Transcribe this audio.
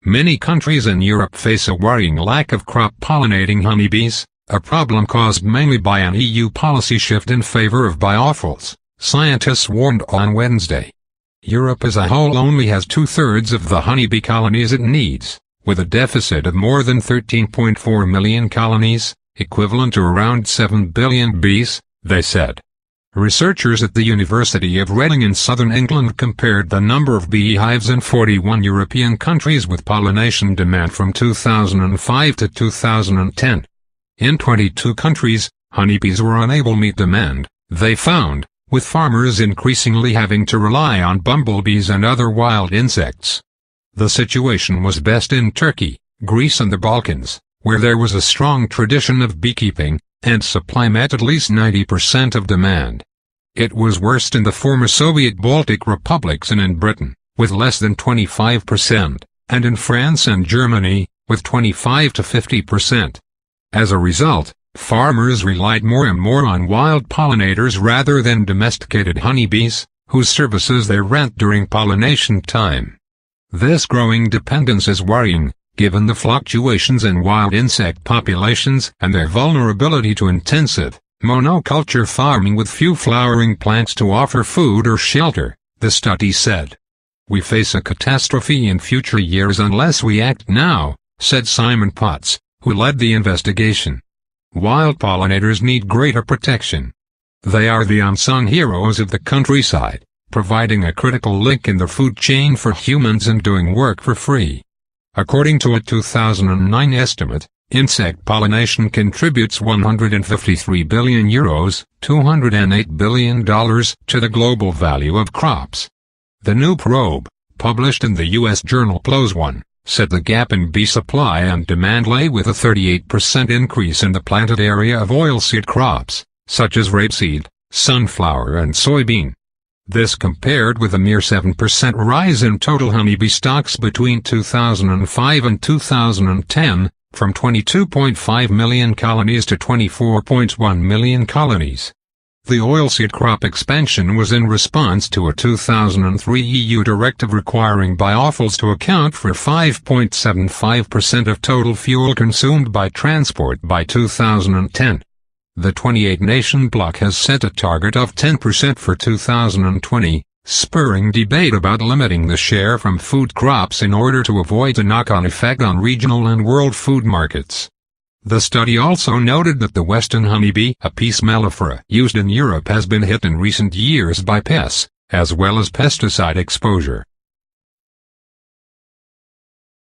Many countries in Europe face a worrying lack of crop-pollinating honeybees, a problem caused mainly by an EU policy shift in favor of biofuels, scientists warned on Wednesday. Europe as a whole only has 2/3 of the honeybee colonies it needs, with a deficit of more than 13.4 million colonies, equivalent to around 7 billion bees, they said. Researchers at the University of Reading in southern England compared the number of beehives in 41 European countries with pollination demand from 2005 to 2010. In 22 countries, honeybees were unable to meet demand, they found, with farmers increasingly having to rely on bumblebees and other wild insects. The situation was best in Turkey, Greece and the Balkans, where there was a strong tradition of beekeeping, and supply met at least 90% of demand. It was worst in the former Soviet Baltic republics and in Britain, with less than 25%, and in France and Germany, with 25 to 50%. As a result, farmers relied more and more on wild pollinators rather than domesticated honeybees, whose services they rent during pollination time. This growing dependence is worrying, given the fluctuations in wild insect populations and their vulnerability to intensive, monoculture farming with few flowering plants to offer food or shelter, the study said. We face a catastrophe in future years unless we act now, said Simon Potts, who led the investigation. Wild pollinators need greater protection. They are the unsung heroes of the countryside, providing a critical link in the food chain for humans and doing work for free. According to a 2009 estimate, insect pollination contributes €153 billion, $208 billion, to the global value of crops. The new probe, published in the U.S. journal PLOS One, said the gap in bee supply and demand lay with a 38% increase in the planted area of oilseed crops, such as rapeseed, sunflower and soybean. This compared with a mere 7% rise in total honeybee stocks between 2005 and 2010, from 22.5 million colonies to 24.1 million colonies. The oilseed crop expansion was in response to a 2003 EU directive requiring biofuels to account for 5.75% of total fuel consumed by transport by 2010. The 28-nation bloc has set a target of 10% for 2020, spurring debate about limiting the share from food crops in order to avoid a knock-on effect on regional and world food markets. The study also noted that the western honeybee, Apis mellifera, used in Europe has been hit in recent years by pests, as well as pesticide exposure.